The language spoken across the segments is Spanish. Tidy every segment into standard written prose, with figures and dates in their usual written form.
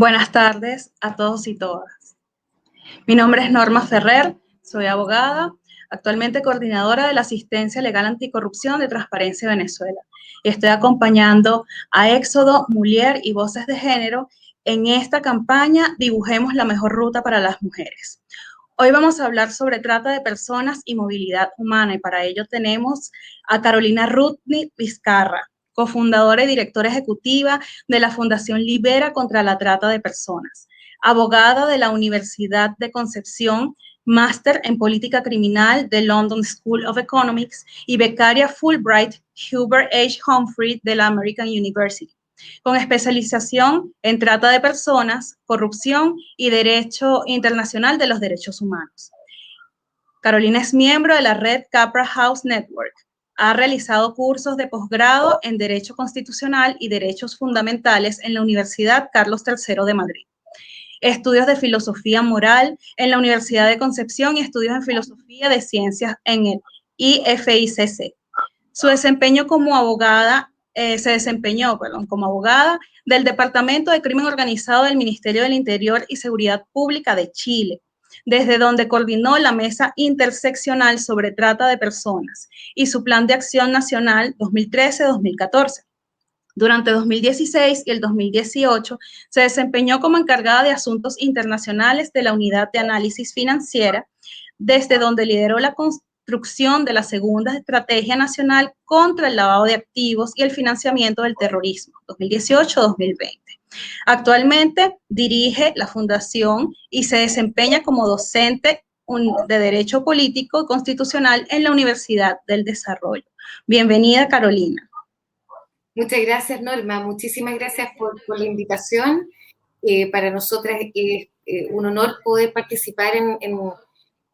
Buenas tardes a todos y todas. Mi nombre es Norma Ferrer, soy abogada, actualmente coordinadora de la Asistencia Legal Anticorrupción de Transparencia Venezuela. Y estoy acompañando a Éxodo, Mulier y Voces de Género en esta campaña Dibujemos la mejor ruta para las mujeres. Hoy vamos a hablar sobre trata de personas y movilidad humana y para ello tenemos a Carolina Rudny Vizcarra, cofundadora y directora ejecutiva de la Fundación Libera contra la Trata de Personas, abogada de la Universidad de Concepción, máster en Política Criminal de London School of Economics y becaria Fulbright Hubert H. Humphrey de la American University, con especialización en trata de personas, corrupción y derecho internacional de los derechos humanos. Carolina es miembro de la red Capra House Network. Ha realizado cursos de posgrado en Derecho Constitucional y Derechos Fundamentales en la Universidad Carlos III de Madrid. Estudios de Filosofía Moral en la Universidad de Concepción y estudios en Filosofía de Ciencias en el IFICC. Su desempeño como abogada, se desempeñó como abogada del Departamento de Crimen Organizado del Ministerio del Interior y Seguridad Pública de Chile, desde donde coordinó la Mesa Interseccional sobre Trata de Personas y su Plan de Acción Nacional 2013-2014. Durante 2016 y el 2018 se desempeñó como encargada de asuntos internacionales de la Unidad de Análisis Financiera, desde donde lideró la construcción de la segunda estrategia nacional contra el lavado de activos y el financiamiento del terrorismo, 2018-2020. Actualmente dirige la fundación y se desempeña como docente de Derecho Político y Constitucional en la Universidad del Desarrollo. Bienvenida, Carolina. Muchas gracias, Norma. Muchísimas gracias por la invitación. Para nosotras es un honor poder participar en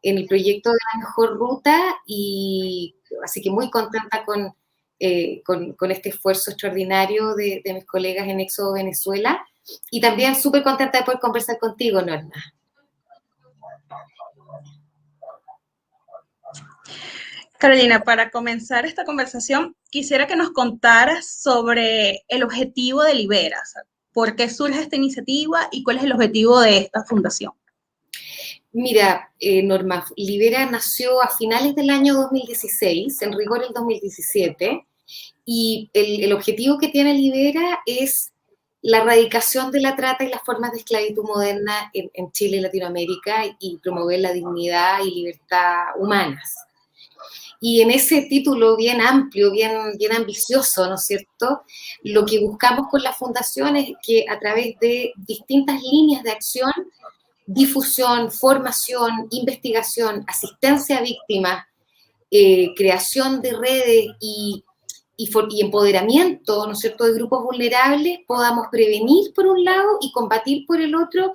el proyecto de la mejor ruta y así que muy contenta con este esfuerzo extraordinario de mis colegas en Éxodo Venezuela y también súper contenta de poder conversar contigo, Norma. Carolina, para comenzar esta conversación, quisiera que nos contaras sobre el objetivo de Libera, por qué surge esta iniciativa y cuál es el objetivo de esta fundación. Mira, Norma, Libera nació a finales del año 2016, en rigor el 2017, y el objetivo que tiene Libera es la erradicación de la trata y las formas de esclavitud moderna en Chile y Latinoamérica y promover la dignidad y libertad humanas. Y en ese título bien amplio, bien ambicioso, ¿no es cierto?, lo que buscamos con la fundación es que a través de distintas líneas de acción, difusión, formación, investigación, asistencia a víctimas, creación de redes y empoderamiento, ¿no es cierto?, de grupos vulnerables, podamos prevenir por un lado y combatir por el otro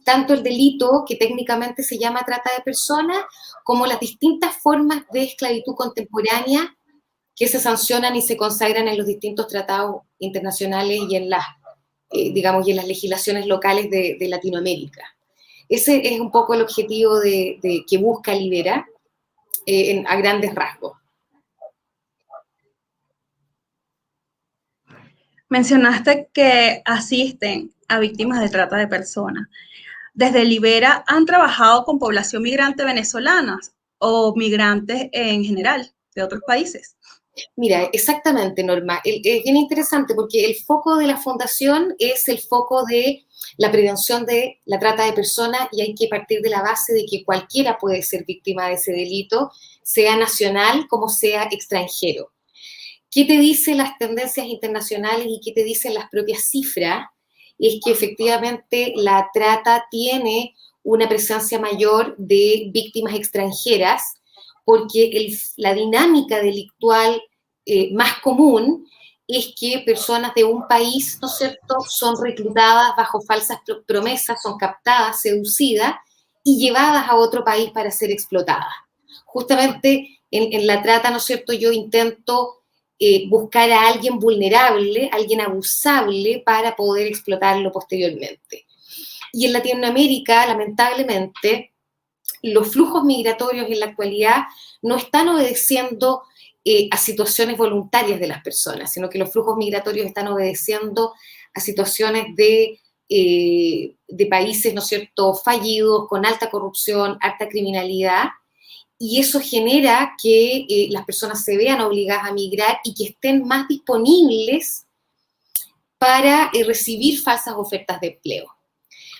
tanto el delito, que técnicamente se llama trata de personas, como las distintas formas de esclavitud contemporánea que se sancionan y se consagran en los distintos tratados internacionales y en las, digamos, y en las legislaciones locales de Latinoamérica. Ese es un poco el objetivo de que busca Libera a grandes rasgos. Mencionaste que asisten a víctimas de trata de personas. Desde Libera, ¿han trabajado con población migrante venezolana o migrantes en general de otros países? Mira, exactamente, Norma. Es bien interesante porque el foco de la fundación es el foco de la prevención de la trata de personas y hay que partir de la base de que cualquiera puede ser víctima de ese delito, sea nacional como sea extranjero. ¿Qué te dicen las tendencias internacionales y qué te dicen las propias cifras? Es que efectivamente la trata tiene una presencia mayor de víctimas extranjeras porque la dinámica delictual más común es que personas de un país, ¿no es cierto?, son reclutadas bajo falsas promesas, son captadas, seducidas y llevadas a otro país para ser explotadas. Justamente en la trata, ¿no es cierto?, yo intento buscar a alguien vulnerable, alguien abusable para poder explotarlo posteriormente. Y en Latinoamérica, lamentablemente, los flujos migratorios en la actualidad no están obedeciendo a situaciones voluntarias de las personas, sino que los flujos migratorios están obedeciendo a situaciones de de países, ¿no es cierto?, fallidos, con alta corrupción, alta criminalidad, y eso genera que las personas se vean obligadas a migrar y que estén más disponibles para recibir falsas ofertas de empleo.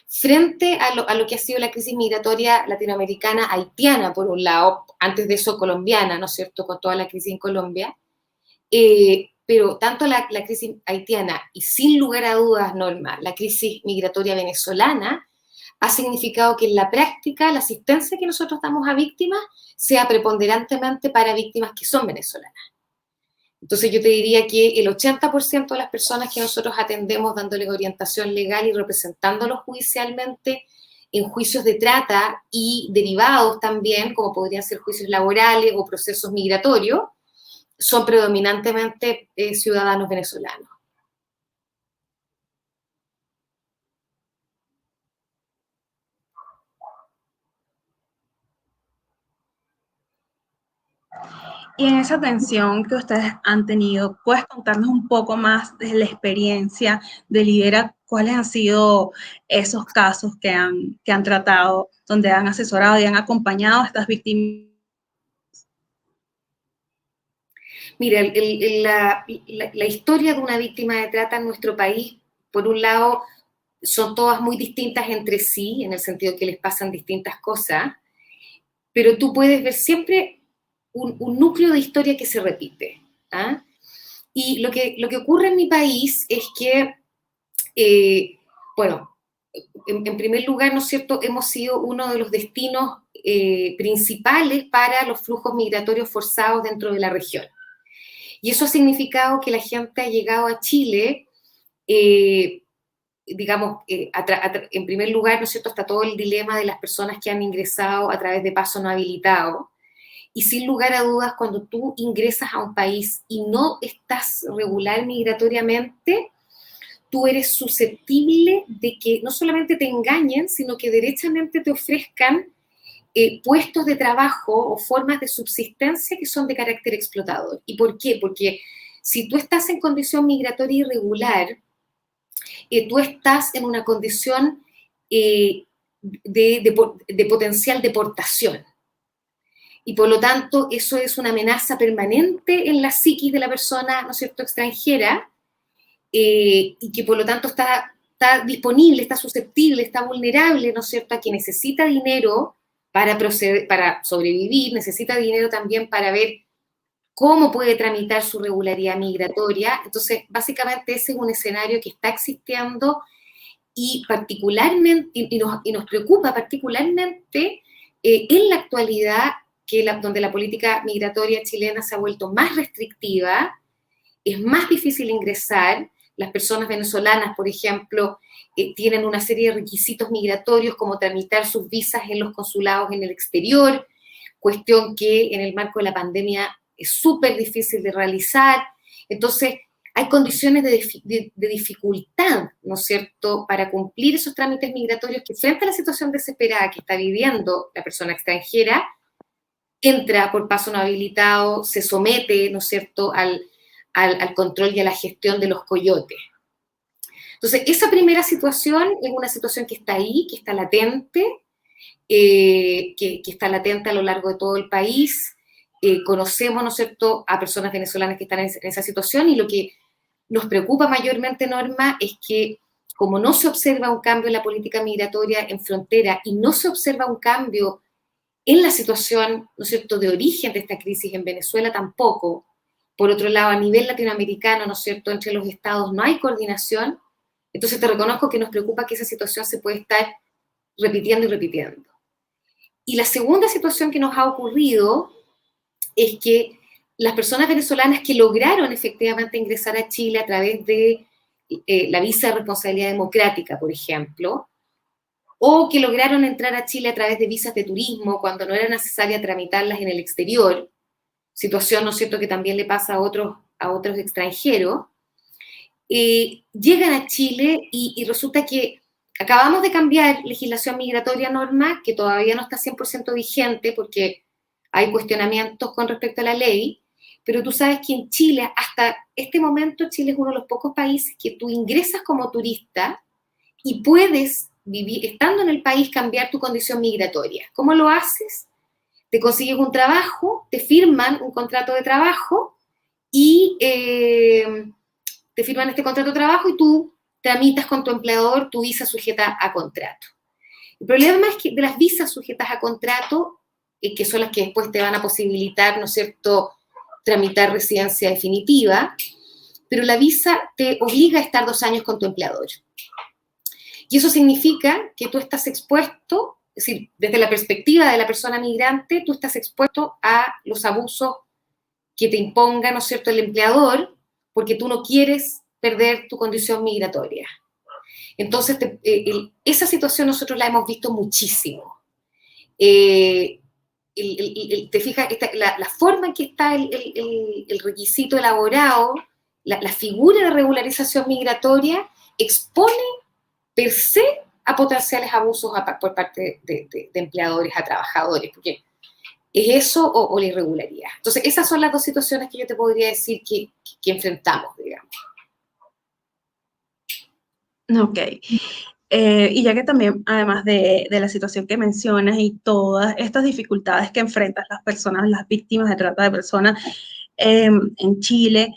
Frente a lo que ha sido la crisis migratoria latinoamericana haitiana, por un lado, antes de eso colombiana, ¿no es cierto?, con toda la crisis en Colombia, pero tanto la crisis haitiana y sin lugar a dudas, Norma, la crisis migratoria venezolana, ha significado que en la práctica la asistencia que nosotros damos a víctimas sea preponderantemente para víctimas que son venezolanas. Entonces yo te diría que el 80% de las personas que nosotros atendemos dándoles orientación legal y representándolos judicialmente en juicios de trata y derivados también, como podrían ser juicios laborales o procesos migratorios, son predominantemente ciudadanos venezolanos. Y en esa atención que ustedes han tenido, ¿puedes contarnos un poco más de la experiencia de Lidera? ¿Cuáles han sido esos casos que han tratado, donde han asesorado y han acompañado a estas víctimas? Mira, la historia de una víctima de trata en nuestro país, por un lado, son todas muy distintas entre sí, en el sentido que les pasan distintas cosas, pero tú puedes ver siempre un núcleo de historia que se repite. ¿Ah? Y lo que ocurre en mi país es que, bueno, en primer lugar, ¿no es cierto?, hemos sido uno de los destinos principales para los flujos migratorios forzados dentro de la región. Y eso ha significado que la gente ha llegado a Chile, digamos, en primer lugar, ¿no es cierto?, está todo el dilema de las personas que han ingresado a través de paso no habilitado. Y sin lugar a dudas, cuando tú ingresas a un país y no estás regular migratoriamente, tú eres susceptible de que no solamente te engañen, sino que derechamente te ofrezcan puestos de trabajo o formas de subsistencia que son de carácter explotador. ¿Y por qué? Porque si tú estás en condición migratoria irregular, tú estás en una condición de potencial deportación. Y por lo tanto, eso es una amenaza permanente en la psiquis de la persona, ¿no es cierto?, extranjera, y que por lo tanto está disponible, está susceptible, está vulnerable, ¿no es cierto?, a que necesita dinero para sobrevivir, necesita dinero también para ver cómo puede tramitar su regularidad migratoria. Entonces, básicamente ese es un escenario que está existiendo y particularmente, y nos preocupa particularmente en la actualidad, donde la política migratoria chilena se ha vuelto más restrictiva, es más difícil ingresar. Las personas venezolanas, por ejemplo, tienen una serie de requisitos migratorios como tramitar sus visas en los consulados en el exterior, cuestión que en el marco de la pandemia es súper difícil de realizar. Entonces, hay condiciones de dificultad, ¿no es cierto?, para cumplir esos trámites migratorios que frente a la situación desesperada que está viviendo la persona extranjera, entra por paso no habilitado, se somete, ¿no es cierto?, al control y a la gestión de los coyotes. Entonces, esa primera situación es una situación que está ahí, que está latente, que está latente a lo largo de todo el país. Conocemos, ¿no es cierto?, a personas venezolanas que están en esa situación, y lo que nos preocupa mayormente, Norma, es que como no se observa un cambio en la política migratoria en frontera y no se observa un cambio en la situación, ¿no es cierto?, de origen de esta crisis en Venezuela tampoco. Por otro lado, a nivel latinoamericano, ¿no es cierto?, entre los estados no hay coordinación. Entonces te reconozco que nos preocupa que esa situación se puede estar repitiendo y repitiendo. Y la segunda situación que nos ha ocurrido es que las personas venezolanas que lograron efectivamente ingresar a Chile a través de la visa de responsabilidad democrática, por ejemplo, o que lograron entrar a Chile a través de visas de turismo cuando no era necesaria tramitarlas en el exterior, situación, ¿no es cierto?, que también le pasa a otros extranjeros, llegan a Chile y resulta que acabamos de cambiar legislación migratoria, Norma, que todavía no está 100% vigente porque hay cuestionamientos con respecto a la ley, pero tú sabes que en Chile, hasta este momento, Chile es uno de los pocos países que tú ingresas como turista y puedes vivir, estando en el país, cambiar tu condición migratoria. ¿Cómo lo haces? Te consigues un trabajo, te firman un contrato de trabajo y te firman este contrato de trabajo y tú tramitas con tu empleador tu visa sujeta a contrato. El problema es que de las visas sujetas a contrato, que son las que después te van a posibilitar, ¿no es cierto?, tramitar residencia definitiva, pero la visa te obliga a estar 2 años con tu empleador. Y eso significa que tú estás expuesto, es decir, desde la perspectiva de la persona migrante, tú estás expuesto a los abusos que te imponga, ¿no es cierto?, el empleador, porque tú no quieres perder tu condición migratoria. Entonces, esa situación nosotros la hemos visto muchísimo. Te fijas, la forma en que está el requisito elaborado, la figura de regularización migratoria, expone per se a potenciales abusos por parte de empleadores a trabajadores, porque es eso o la irregularidad. Entonces, esas son las dos situaciones que yo te podría decir que enfrentamos, digamos. Ok. Y ya que también, además de la situación que mencionas y todas estas dificultades que enfrentan las personas, las víctimas de trata de personas en Chile,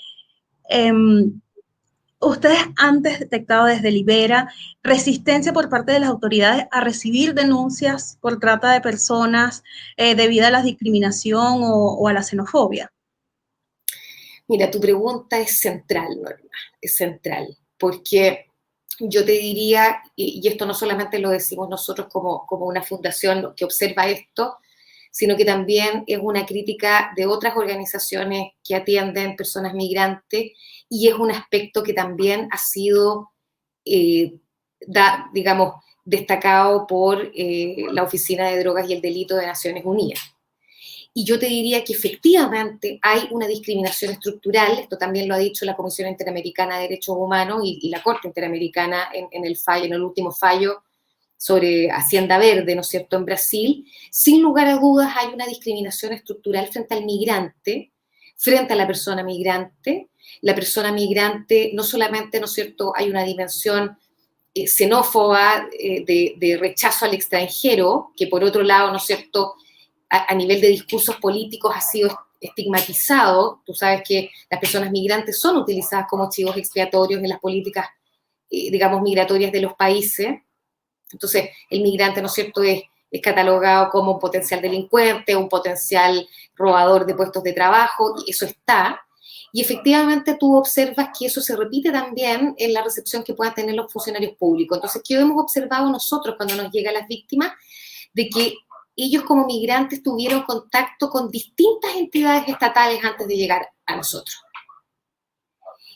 ¿ustedes han detectado desde Libera resistencia por parte de las autoridades a recibir denuncias por trata de personas debido a la discriminación o a la xenofobia? Mira, tu pregunta es central, Norma, es central, porque yo te diría, y esto no solamente lo decimos nosotros como una fundación que observa esto, sino que también es una crítica de otras organizaciones que atienden personas migrantes y es un aspecto que también ha sido, digamos, destacado por la Oficina de Drogas y el Delito de Naciones Unidas. Y yo te diría que efectivamente hay una discriminación estructural, esto también lo ha dicho la Comisión Interamericana de Derechos Humanos y la Corte Interamericana en el último fallo sobre Hacienda Verde, ¿no es cierto?, en Brasil. Sin lugar a dudas hay una discriminación estructural frente al migrante, frente a la persona migrante. La persona migrante no solamente, ¿no es cierto?, hay una dimensión xenófoba de rechazo al extranjero, que por otro lado, ¿no es cierto?, a nivel de discursos políticos ha sido estigmatizado. Tú sabes que las personas migrantes son utilizadas como chivos expiatorios en las políticas, digamos, migratorias de los países. Entonces, el migrante, ¿no es cierto?, es catalogado como un potencial delincuente, un potencial robador de puestos de trabajo, y eso está. Y efectivamente tú observas que eso se repite también en la recepción que puedan tener los funcionarios públicos. Entonces, ¿qué hemos observado nosotros cuando nos llegan las víctimas? De que ellos como migrantes tuvieron contacto con distintas entidades estatales antes de llegar a nosotros.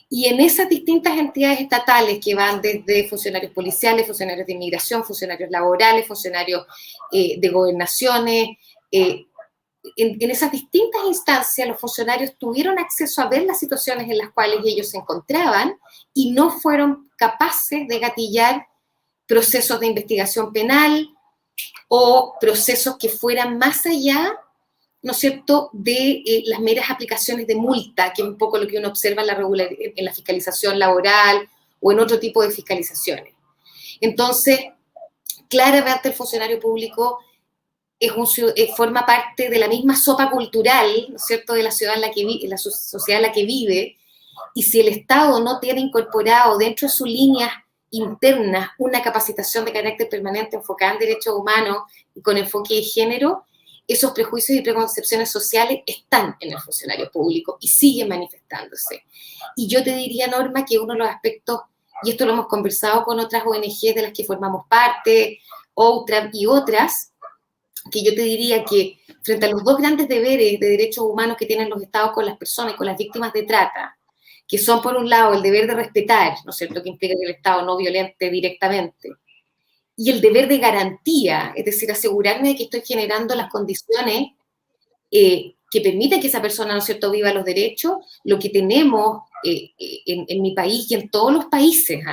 Y en esas distintas entidades estatales que van desde funcionarios policiales, funcionarios de inmigración, funcionarios laborales, funcionarios de gobernaciones, en esas distintas instancias los funcionarios tuvieron acceso a ver las situaciones en las cuales ellos se encontraban y no fueron capaces de gatillar procesos de investigación penal o procesos que fueran más allá, ¿no es cierto?, de las meras aplicaciones de multa, que es un poco lo que uno observa en la fiscalización laboral o en otro tipo de fiscalizaciones. Entonces, claramente el funcionario público forma parte de la misma sopa cultural, ¿no es cierto?, de la ciudad en la que la sociedad en la que vive, y si el Estado no tiene incorporado dentro de sus líneas internas una capacitación de carácter permanente enfocada en derechos humanos y con enfoque de género, esos prejuicios y preconcepciones sociales están en el funcionario público y siguen manifestándose. Y yo te diría, Norma, que uno de los aspectos, y esto lo hemos conversado con otras ONGs de las que formamos parte, otras y otras, que yo te diría que frente a los dos grandes deberes de derechos humanos que tienen los estados con las personas y con las víctimas de trata, que son por un lado el deber de respetar, ¿no es cierto?, que implica que el Estado no violente directamente, y el deber de garantía, es decir, asegurarme de que estoy generando las condiciones que permiten que esa persona, ¿no es cierto?, viva los derechos. Lo que tenemos en mi país y en todos los países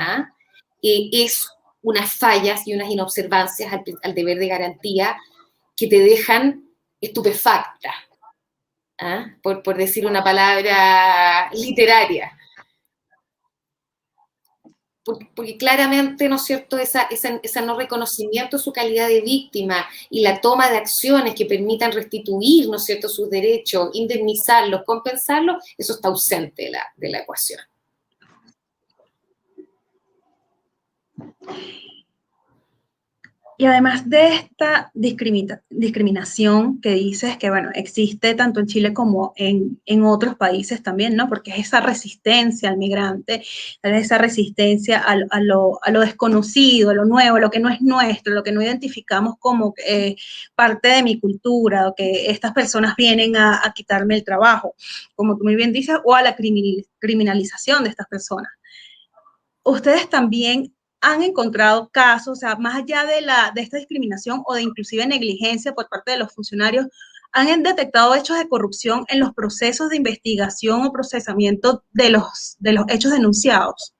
es unas fallas y unas inobservancias al deber de garantía que te dejan estupefacta, por decir una palabra literaria. porque claramente, ¿no es cierto?, ese no reconocimiento de su calidad de víctima y la toma de acciones que permitan restituir, ¿no es cierto?, sus derechos, indemnizarlos, compensarlos, eso está ausente de la ecuación. Y además de esta discriminación que dices que, bueno, existe tanto en Chile como en otros países también, ¿no? Porque es esa resistencia al migrante, es esa resistencia a lo desconocido, a lo nuevo, a lo que no es nuestro, lo que no identificamos como parte de mi cultura, o que estas personas vienen a quitarme el trabajo, como tú muy bien dices, o a la criminalización de estas personas. Ustedes también han encontrado casos, o sea, más allá de esta discriminación o de inclusive negligencia por parte de los funcionarios, han detectado hechos de corrupción en los procesos de investigación o procesamiento de los hechos denunciados.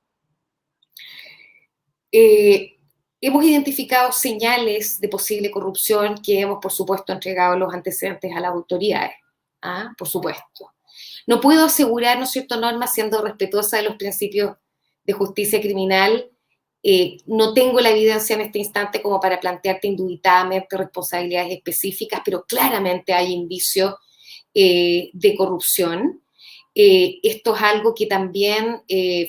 Hemos identificado señales de posible corrupción que hemos, por supuesto, entregado los antecedentes a las autoridades. ¿Ah? Por supuesto. No puedo asegurar, ¿no es cierto, Norma, siendo respetuosa de los principios de justicia criminal, no tengo la evidencia en este instante como para plantearte indubitadamente responsabilidades específicas, pero claramente hay indicios de corrupción. Esto es algo que también,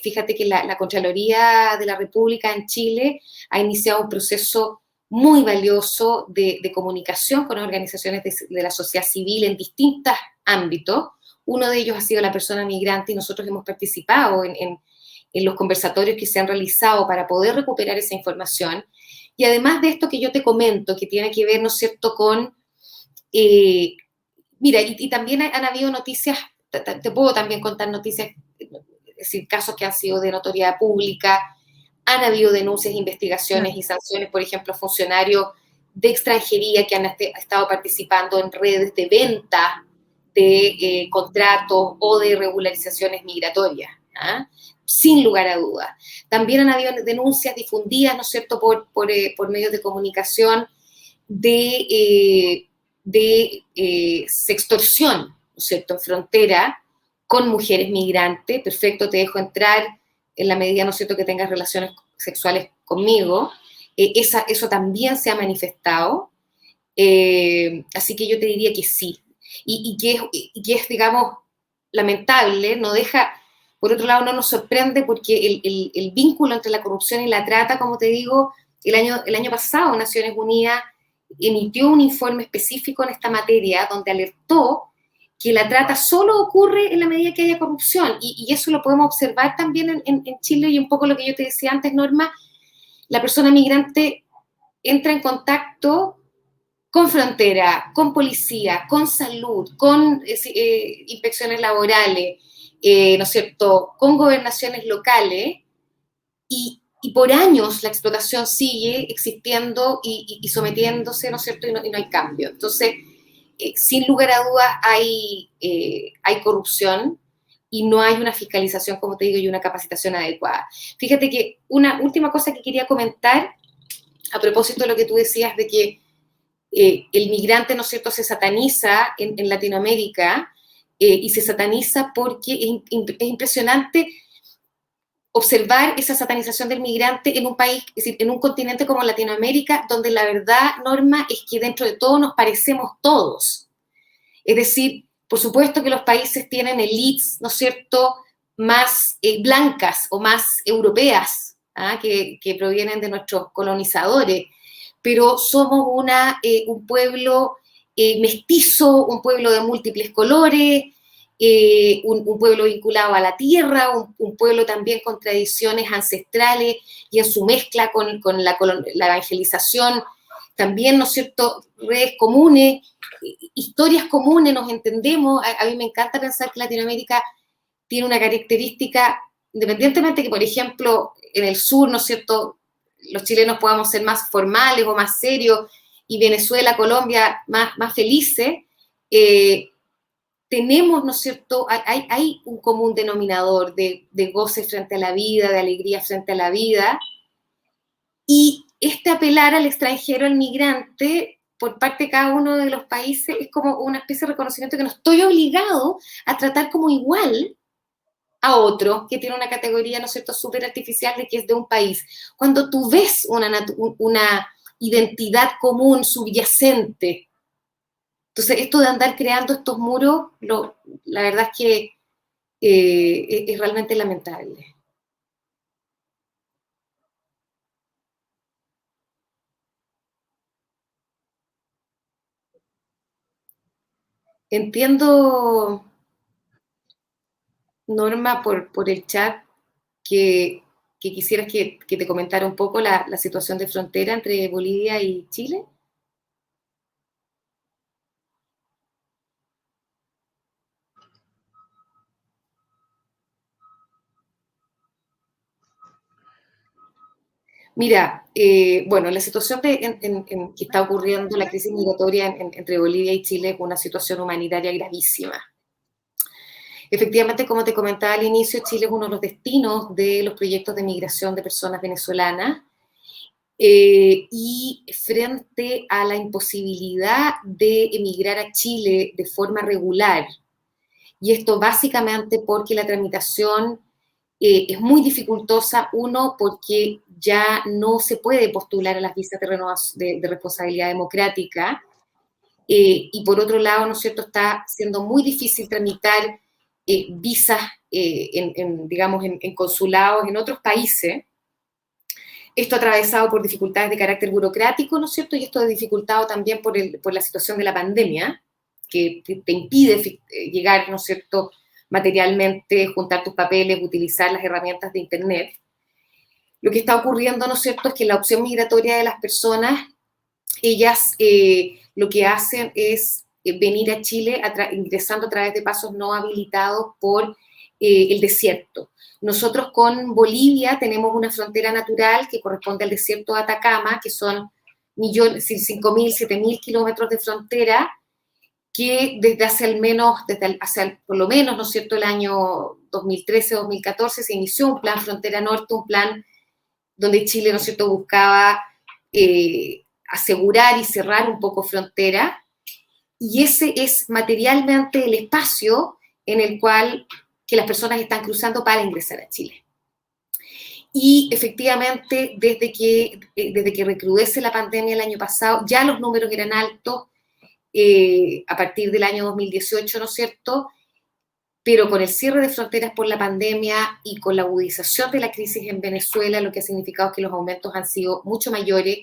fíjate que la Contraloría de la República en Chile ha iniciado un proceso muy valioso de comunicación con organizaciones de la sociedad civil en distintos ámbitos. Uno de ellos ha sido la persona migrante y nosotros hemos participado en los conversatorios que se han realizado para poder recuperar esa información. Y además de esto que yo te comento, que tiene que ver, ¿no es cierto?, con... mira, y también han habido noticias, te puedo también contar noticias, es decir, casos que han sido de notoriedad pública, han habido denuncias, investigaciones y sanciones, por ejemplo, funcionarios de extranjería que han estado participando en redes de venta de contratos o de regularizaciones migratorias, ¿ah? Sin lugar a dudas. También han habido denuncias difundidas, ¿no es cierto?, por medios de comunicación de sextorsión, ¿no es cierto?, en frontera con mujeres migrantes. Perfecto, te dejo entrar en la medida, ¿no es cierto?, que tengas relaciones sexuales conmigo. Eso también se ha manifestado. Así que yo te diría que sí. Y que es, digamos, lamentable, no deja, por otro lado, no nos sorprende porque el vínculo entre la corrupción y la trata, como te digo, el año pasado Naciones Unidas emitió un informe específico en esta materia donde alertó que la trata solo ocurre en la medida que haya corrupción, y eso lo podemos observar también en Chile, y un poco lo que yo te decía antes, Norma, la persona migrante entra en contacto con frontera, con policía, con salud, con inspecciones laborales, ¿no es cierto?, con gobernaciones locales, y por años la explotación sigue existiendo y sometiéndose, ¿no es cierto?, y no hay cambio. Entonces, sin lugar a dudas hay corrupción y no hay una fiscalización, como te digo, y una capacitación adecuada. Fíjate que una última cosa que quería comentar, a propósito de lo que tú decías de que el migrante, ¿no es cierto?, se sataniza en Latinoamérica, y se sataniza porque es impresionante observar esa satanización del migrante en un país, es decir, en un continente como Latinoamérica, donde la verdad, Norma, es que dentro de todo nos parecemos todos. Es decir, por supuesto que los países tienen élites, ¿no es cierto?, más blancas o más europeas, ¿ah?, que provienen de nuestros colonizadores, pero somos un pueblo mestizo, un pueblo de múltiples colores, un pueblo vinculado a la tierra, un pueblo también con tradiciones ancestrales y en su mezcla con la evangelización, también, ¿no es cierto?, redes comunes, historias comunes, nos entendemos. A mí me encanta pensar que Latinoamérica tiene una característica, independientemente que, por ejemplo, en el sur, ¿no es cierto?, los chilenos podamos ser más formales o más serios, y Venezuela, Colombia, más felices, tenemos, ¿no es cierto?, hay un común denominador de goce frente a la vida, de alegría frente a la vida, y este apelar al extranjero, al migrante, por parte de cada uno de los países, es como una especie de reconocimiento que no estoy obligado a tratar como igual a otro que tiene una categoría, ¿no es cierto?, súper artificial de que es de un país. Cuando tú ves una identidad común subyacente, entonces esto de andar creando estos muros, la verdad es que es realmente lamentable. Entiendo, Norma, por el chat que quisieras que te comentara un poco la situación de frontera entre Bolivia y Chile. Mira, bueno, la situación que está ocurriendo, la crisis migratoria entre Bolivia y Chile es una situación humanitaria gravísima. Efectivamente, como te comentaba al inicio, Chile es uno de los destinos de los proyectos de migración de personas venezolanas. Y frente a la imposibilidad de emigrar a Chile de forma regular, y esto básicamente porque la tramitación es muy dificultosa, uno, porque ya no se puede postular a las visas de responsabilidad democrática, y por otro lado, ¿no es cierto?, está siendo muy difícil tramitar visas, digamos, en consulados en otros países. Esto atravesado por dificultades de carácter burocrático, ¿no es cierto? Y esto es dificultado también por la situación de la pandemia, que te impide llegar, ¿no es cierto?, materialmente, juntar tus papeles, utilizar las herramientas de Internet. Lo que está ocurriendo, ¿no es cierto?, es que la opción migratoria de las personas, ellas lo que hacen es venir a Chile ingresando a través de pasos no habilitados por el desierto. Nosotros con Bolivia tenemos una frontera natural que corresponde al desierto de Atacama, que son 5.000, 7.000 kilómetros de frontera, que desde hace al menos, por lo menos, ¿no es cierto?, el año 2013-2014 se inició un plan Frontera Norte, un plan donde Chile, ¿no es cierto?, buscaba asegurar y cerrar un poco frontera, y ese es materialmente el espacio en el cual que las personas están cruzando para ingresar a Chile. Y efectivamente, desde que recrudece la pandemia el año pasado, ya los números eran altos, a partir del año 2018, ¿no es cierto?, pero con el cierre de fronteras por la pandemia y con la agudización de la crisis en Venezuela, lo que ha significado es que los aumentos han sido mucho mayores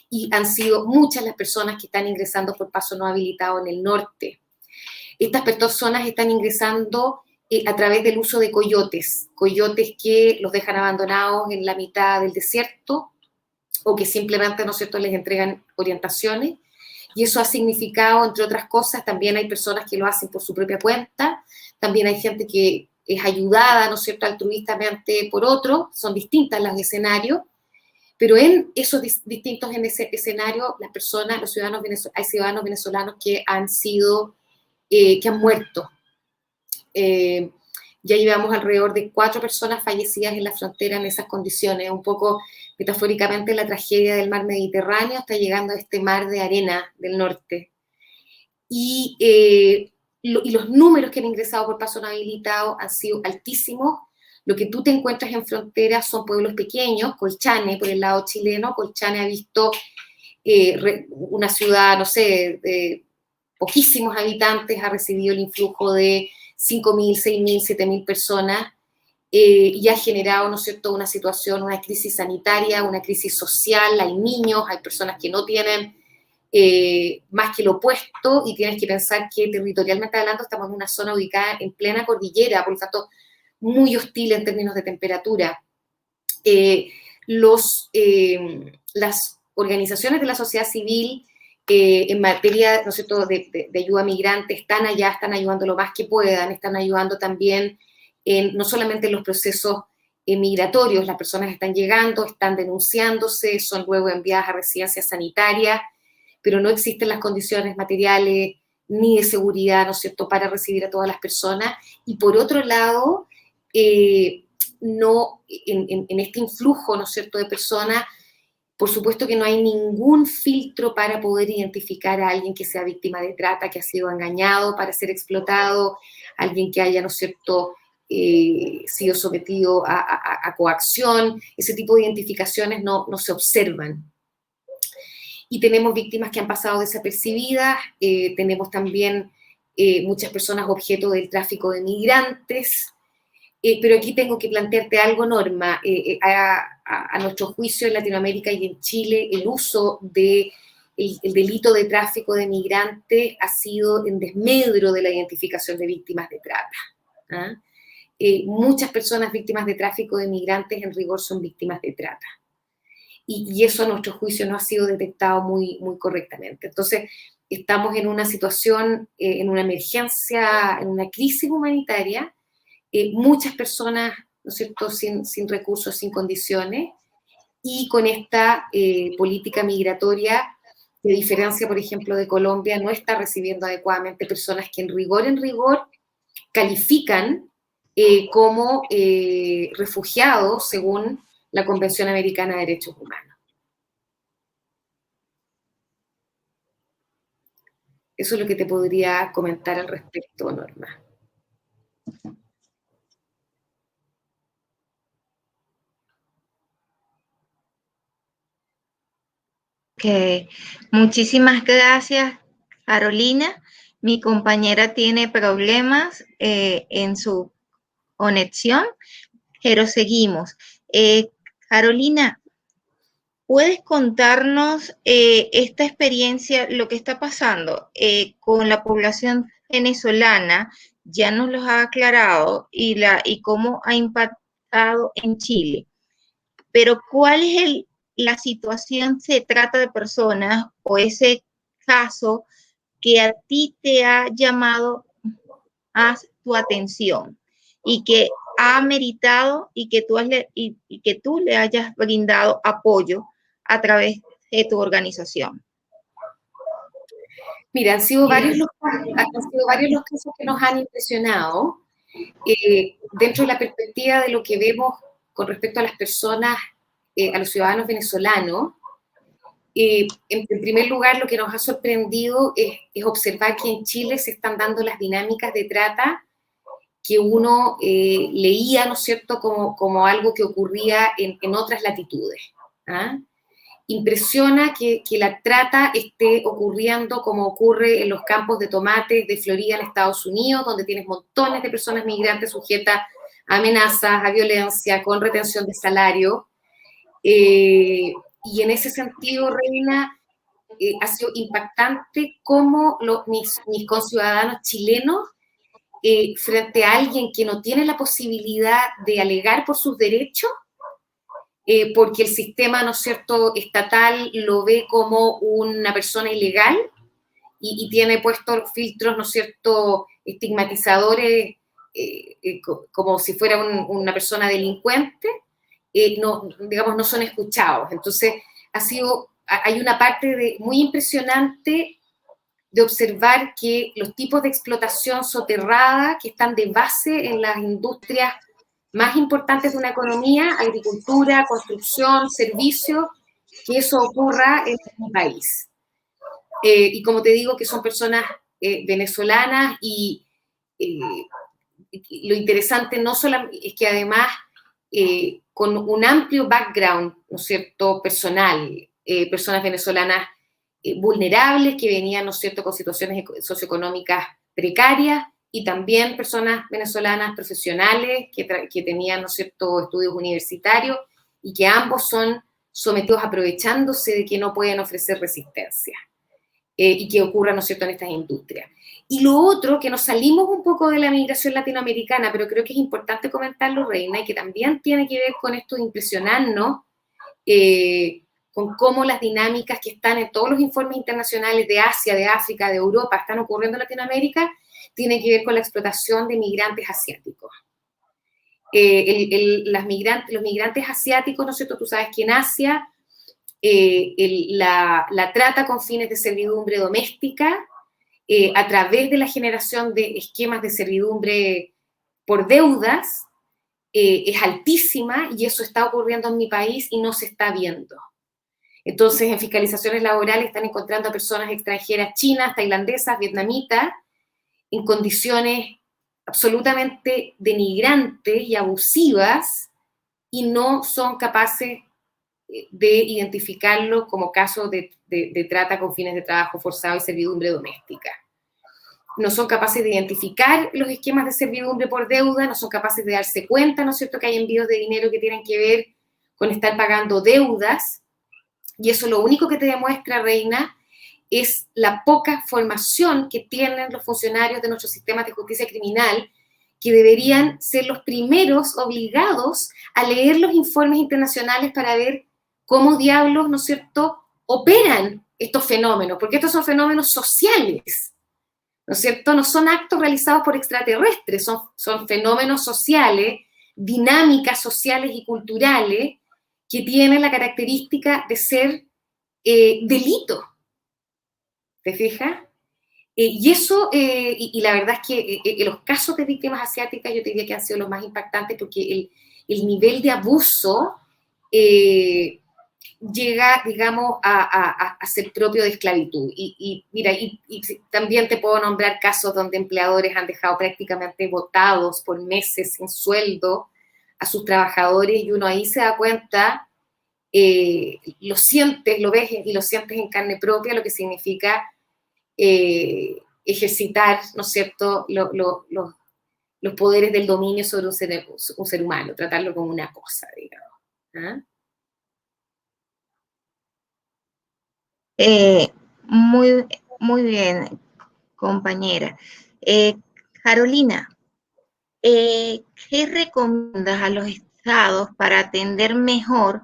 y han sido muchas las personas que están ingresando por paso no habilitado en el norte. Estas personas están ingresando a través del uso de coyotes que los dejan abandonados en la mitad del desierto o que simplemente, ¿no es cierto?, les entregan orientaciones. Y eso ha significado, entre otras cosas, también hay personas que lo hacen por su propia cuenta, también hay gente que es ayudada, ¿no es cierto?, altruistamente por otro, son distintas los escenarios, pero en esos distintos en ese escenario, las personas, hay ciudadanos venezolanos que han muerto. Ya llevamos alrededor de 4 personas fallecidas en la frontera en esas condiciones, un poco metafóricamente la tragedia del mar Mediterráneo está llegando a este mar de arena del norte. Y los números que han ingresado por paso no habilitado han sido altísimos. Lo que tú te encuentras en frontera son pueblos pequeños. Colchane, por el lado chileno, Colchane ha visto una ciudad, no sé, de poquísimos habitantes, ha recibido el influjo de 5.000, 6.000, 7.000 personas, y ha generado, ¿no es cierto?, una situación, una crisis sanitaria, una crisis social, hay niños, hay personas que no tienen más que lo opuesto, y tienes que pensar que territorialmente hablando estamos en una zona ubicada en plena cordillera, por lo tanto muy hostil en términos de temperatura. Las organizaciones de la sociedad civil en materia, ¿no es cierto?, de ayuda a migrantes están allá, están ayudando lo más que puedan, están ayudando también no solamente en los procesos migratorios, las personas están llegando, están denunciándose, son luego enviadas a residencias sanitarias, pero no existen las condiciones materiales ni de seguridad, ¿no es cierto?, para recibir a todas las personas. Y por otro lado, no, en este influjo, ¿no es cierto?, de personas, por supuesto que no hay ningún filtro para poder identificar a alguien que sea víctima de trata, que ha sido engañado para ser explotado, alguien que haya, ¿no es cierto?, sido sometido a coacción. Ese tipo de identificaciones no se observan. Y tenemos víctimas que han pasado desapercibidas, tenemos también muchas personas objeto del tráfico de migrantes, pero aquí tengo que plantearte algo, Norma. A nuestro juicio en Latinoamérica y en Chile, el uso del delito de tráfico de migrantes ha sido en desmedro de la identificación de víctimas de trata. ¿Ah? Muchas personas víctimas de tráfico de migrantes en rigor son víctimas de trata. Y eso a nuestro juicio no ha sido detectado muy correctamente. Entonces, estamos en una situación, en una emergencia, en una crisis humanitaria, muchas personas, ¿no es cierto?, sin recursos, sin condiciones, y con esta política migratoria, que diferencia, por ejemplo, de Colombia, no está recibiendo adecuadamente personas que en rigor califican como refugiados según la Convención Americana de Derechos Humanos. Eso es lo que te podría comentar al respecto, Norma. Okay. Muchísimas gracias, Carolina. Mi compañera tiene problemas en su conexión, pero seguimos. Carolina, ¿puedes contarnos esta experiencia, lo que está pasando con la población venezolana? Ya nos lo ha aclarado y cómo ha impactado en Chile. Pero ¿cuál es la situación? ¿Se trata de personas o ese caso que a ti te ha llamado a tu atención y que ha meritado y que tú le hayas brindado apoyo a través de tu organización? Mira, han sido varios los casos que nos han impresionado. Dentro de la perspectiva de lo que vemos con respecto a las personas, a los ciudadanos venezolanos, en primer lugar, lo que nos ha sorprendido es observar que en Chile se están dando las dinámicas de trata que uno leía, ¿no es cierto?, como algo que ocurría en otras latitudes. ¿Ah? Impresiona que la trata esté ocurriendo como ocurre en los campos de tomates de Florida en Estados Unidos, donde tienes montones de personas migrantes sujetas a amenazas, a violencia, con retención de salario. Y en ese sentido, Reina, ha sido impactante cómo mis conciudadanos chilenos, frente a alguien que no tiene la posibilidad de alegar por sus derechos, porque el sistema, ¿no es cierto?, estatal lo ve como una persona ilegal y tiene puestos filtros, ¿no es cierto?, estigmatizadores, como si fuera una persona delincuente, no, digamos, no son escuchados. Entonces, hay una parte muy impresionante de observar que los tipos de explotación soterrada que están de base en las industrias más importantes de una economía, agricultura, construcción, servicios, que eso ocurra en mi país. Y como te digo, que son personas venezolanas y lo interesante no solamente es que además con un amplio background, ¿no es cierto?, personal, personas venezolanas vulnerables que venían, ¿no es cierto?, con situaciones socioeconómicas precarias, y también personas venezolanas profesionales que tenían, ¿no es cierto?, estudios universitarios, y que ambos son sometidos aprovechándose de que no pueden ofrecer resistencia, y que ocurra, ¿no es cierto?, en estas industrias. Y lo otro, que nos salimos un poco de la migración latinoamericana, pero creo que es importante comentarlo, Reina, y que también tiene que ver con esto de impresionarnos, con cómo las dinámicas que están en todos los informes internacionales de Asia, de África, de Europa, están ocurriendo en Latinoamérica, tiene que ver con la explotación de migrantes asiáticos. Los migrantes asiáticos, ¿no es cierto? Tú sabes que en Asia la trata con fines de servidumbre doméstica, a través de la generación de esquemas de servidumbre por deudas, es altísima, y eso está ocurriendo en mi país y no se está viendo. Entonces, en fiscalizaciones laborales están encontrando a personas extranjeras chinas, tailandesas, vietnamitas, en condiciones absolutamente denigrantes y abusivas y no son capaces de identificarlo como casos de trata con fines de trabajo forzado y servidumbre doméstica. No son capaces de identificar los esquemas de servidumbre por deuda, no son capaces de darse cuenta, ¿no es cierto?, que hay envíos de dinero que tienen que ver con estar pagando deudas, y eso lo único que te demuestra, Reina, es la poca formación que tienen los funcionarios de nuestros sistemas de justicia criminal, que deberían ser los primeros obligados a leer los informes internacionales para ver cómo diablos, ¿no es cierto?, operan estos fenómenos, porque estos son fenómenos sociales, ¿no es cierto? No son actos realizados por extraterrestres, son fenómenos sociales, dinámicas sociales y culturales que tienen la característica de ser delito. ¿Te fijas? Y eso, y la verdad es que los casos de víctimas asiáticas yo te diría que han sido los más impactantes porque el nivel de abuso llega, digamos, a ser propio de esclavitud. Y mira, y también te puedo nombrar casos donde empleadores han dejado prácticamente botados por meses sin sueldo a sus trabajadores y uno ahí se da cuenta, lo sientes, lo ves y lo sientes en carne propia, lo que significa ejercitar, ¿no es cierto?, los poderes del dominio sobre un ser humano, tratarlo como una cosa, digamos. ¿Ah? Muy, muy bien, compañera. Carolina, ¿qué recomiendas a los estados para atender mejor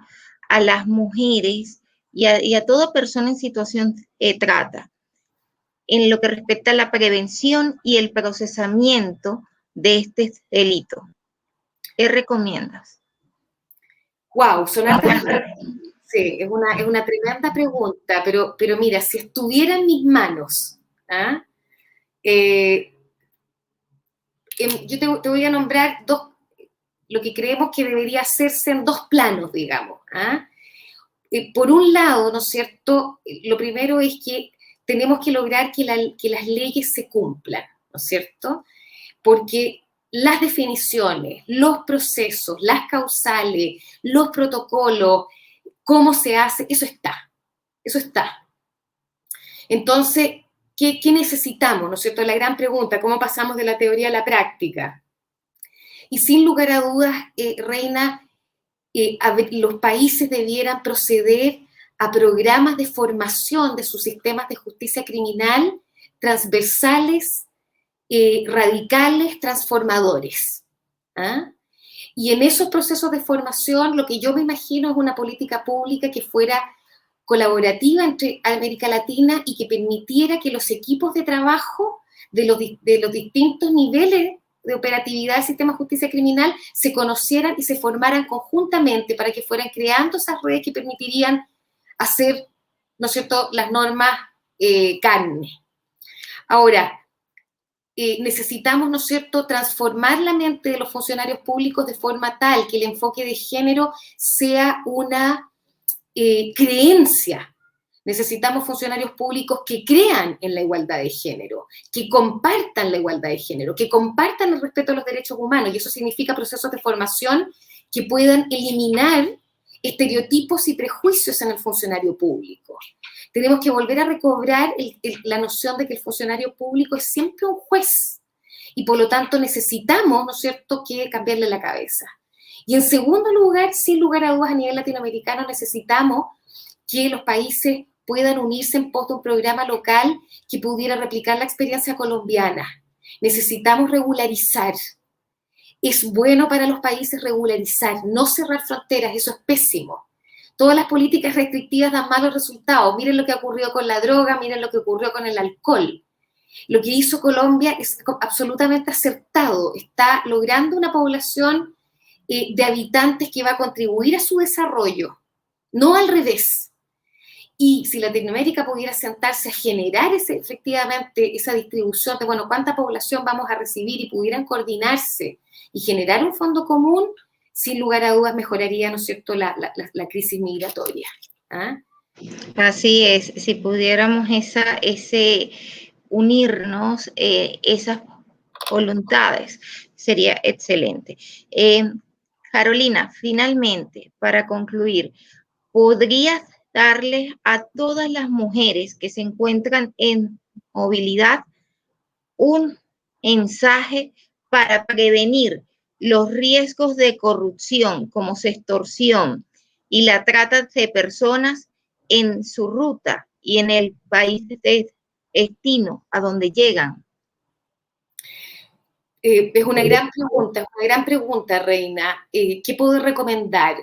a las mujeres y a toda persona en situación de trata, en lo que respecta a la prevención y el procesamiento de este delito? ¿Qué recomiendas? Wow, son hartas. Sí, es una tremenda pregunta, pero mira, si estuviera en mis manos, ¿ah? Yo te voy a nombrar lo que creemos que debería hacerse en dos planos, digamos. ¿Ah? Por un lado, ¿no es cierto?, lo primero es que tenemos que lograr que las leyes se cumplan, ¿no es cierto? Porque las definiciones, los procesos, las causales, los protocolos, cómo se hace, eso está, eso está. Entonces, ¿qué necesitamos? ¿No es cierto? La gran pregunta, ¿cómo pasamos de la teoría a la práctica? Y sin lugar a dudas, Reina, los países debieran proceder a programas de formación de sus sistemas de justicia criminal transversales, radicales, transformadores. ¿Ah? Y en esos procesos de formación, lo que yo me imagino es una política pública que fuera colaborativa entre América Latina y que permitiera que los equipos de trabajo de los distintos niveles de operatividad del sistema de justicia criminal se conocieran y se formaran conjuntamente para que fueran creando esas redes que permitirían hacer, ¿no es cierto?, las normas carne. Ahora, necesitamos, ¿no es cierto?, transformar la mente de los funcionarios públicos de forma tal que el enfoque de género sea una creencia. Necesitamos funcionarios públicos que crean en la igualdad de género, que compartan la igualdad de género, que compartan el respeto a los derechos humanos, y eso significa procesos de formación que puedan eliminar estereotipos y prejuicios en el funcionario público. Tenemos que volver a recobrar la noción de que el funcionario público es siempre un juez, y por lo tanto necesitamos, ¿no es cierto?, que cambiarle la cabeza. Y en segundo lugar, sin lugar a dudas, a nivel latinoamericano necesitamos que los países puedan unirse en pos de un programa local que pudiera replicar la experiencia colombiana. Necesitamos regularizar. Es bueno para los países regularizar, no cerrar fronteras, eso es pésimo. Todas las políticas restrictivas dan malos resultados. Miren lo que ocurrió con la droga, miren lo que ocurrió con el alcohol. Lo que hizo Colombia es absolutamente acertado. Está logrando una población de habitantes que va a contribuir a su desarrollo, no al revés. Y si Latinoamérica pudiera sentarse a generar efectivamente esa distribución de, bueno, cuánta población vamos a recibir y pudieran coordinarse y generar un fondo común, sin lugar a dudas mejoraría, ¿no es cierto?, la crisis migratoria. ¿Ah? Así es, si pudiéramos unirnos, esas voluntades. Sería excelente. Carolina, finalmente, para concluir, ¿podrías darles a todas las mujeres que se encuentran en movilidad un mensaje para prevenir los riesgos de corrupción como extorsión y la trata de personas en su ruta y en el país de destino a donde llegan? Es una gran pregunta, Reina. ¿Qué puedo recomendar?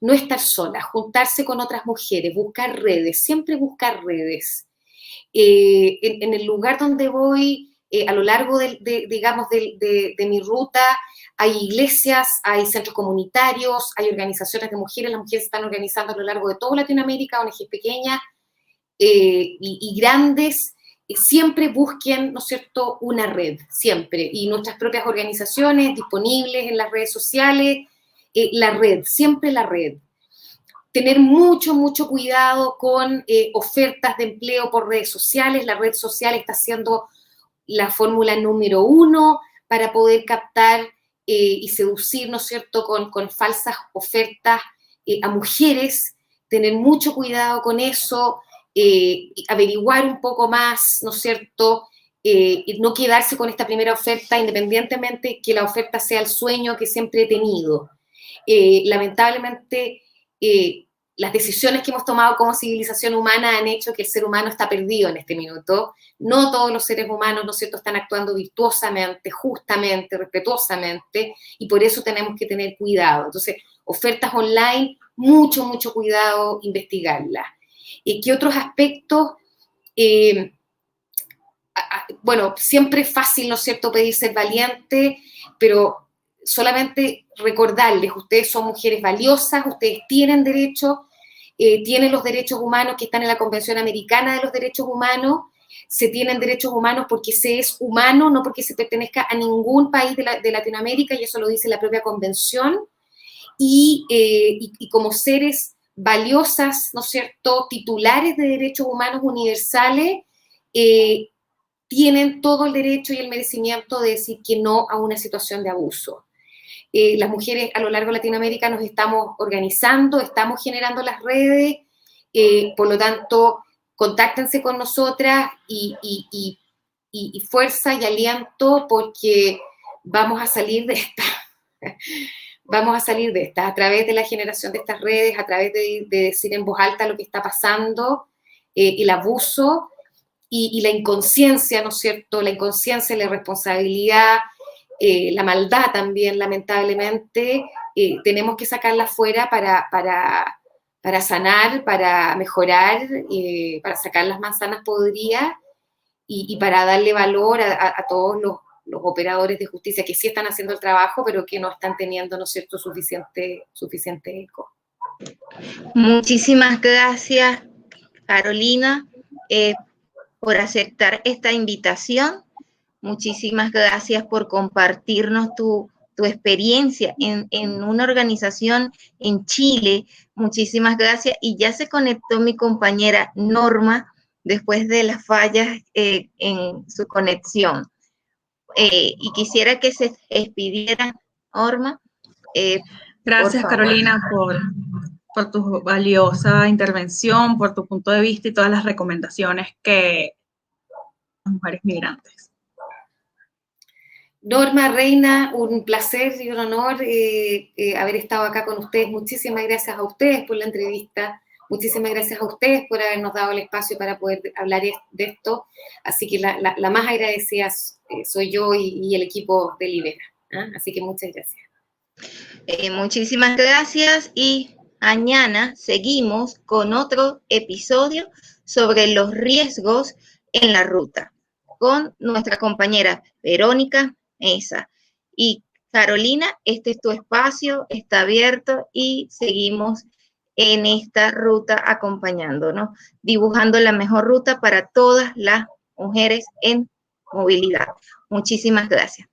No estar sola, juntarse con otras mujeres, buscar redes, siempre buscar redes. En el lugar donde voy, a lo largo digamos, de mi ruta, hay iglesias, hay centros comunitarios, hay organizaciones de mujeres, las mujeres se están organizando a lo largo de toda Latinoamérica, ONGs pequeñas y grandes. Siempre busquen, ¿no es cierto?, una red, siempre, y nuestras propias organizaciones disponibles en las redes sociales, la red, siempre la red. Tener mucho, mucho cuidado con ofertas de empleo por redes sociales. La red social está siendo la fórmula número 1 para poder captar y seducir, ¿no es cierto?, con falsas ofertas a mujeres. Tener mucho cuidado con eso, averiguar un poco más, ¿no es cierto?, no quedarse con esta primera oferta, independientemente que la oferta sea el sueño que siempre he tenido. Lamentablemente, las decisiones que hemos tomado como civilización humana han hecho que el ser humano está perdido en este minuto. No todos los seres humanos, ¿no es cierto?, están actuando virtuosamente, justamente, respetuosamente, y por eso tenemos que tener cuidado. Entonces, ofertas online, mucho, mucho cuidado, investigarlas. ¿Qué otros aspectos? Bueno, siempre es fácil, ¿no es cierto?, pedir ser valiente, pero solamente recordarles, ustedes son mujeres valiosas, ustedes tienen derechos, tienen los derechos humanos que están en la Convención Americana de los Derechos Humanos. Se tienen derechos humanos porque se es humano, no porque se pertenezca a ningún país de Latinoamérica, y eso lo dice la propia Convención. Y como seres valiosas, ¿no es cierto?, titulares de derechos humanos universales, tienen todo el derecho y el merecimiento de decir que no a una situación de abuso. Las mujeres a lo largo de Latinoamérica nos estamos organizando, estamos generando las redes, por lo tanto, contáctense con nosotras y fuerza y aliento, porque vamos a salir de esta. Vamos a salir de esta a través de la generación de estas redes, a través de decir en voz alta lo que está pasando, el abuso y la inconsciencia, ¿no es cierto? La inconsciencia, la irresponsabilidad, la maldad también, lamentablemente, tenemos que sacarla fuera para sanar, para mejorar, para sacar las manzanas podridas y para darle valor a todos los operadores de justicia que sí están haciendo el trabajo, pero que no están teniendo, ¿no es cierto?, suficiente eco. Muchísimas gracias, Carolina, por aceptar esta invitación. Muchísimas gracias por compartirnos tu experiencia en una organización en Chile. Muchísimas gracias. Y ya se conectó mi compañera Norma después de las fallas en su conexión. Y quisiera que se despidiera, Norma. Gracias, Carolina, por tu valiosa intervención, por tu punto de vista y todas las recomendaciones que las mujeres migrantes. Norma, Reina, un placer y un honor haber estado acá con ustedes. Muchísimas gracias a ustedes por la entrevista. Muchísimas gracias a ustedes por habernos dado el espacio para poder hablar de esto. Así que la más agradecida soy yo y el equipo de Libera. Así que muchas gracias. Muchísimas gracias y mañana seguimos con otro episodio sobre los riesgos en la ruta con nuestra compañera Verónica Mesa. Y Carolina, este es tu espacio, está abierto y seguimos en esta ruta acompañándonos, dibujando la mejor ruta para todas las mujeres en movilidad. Muchísimas gracias.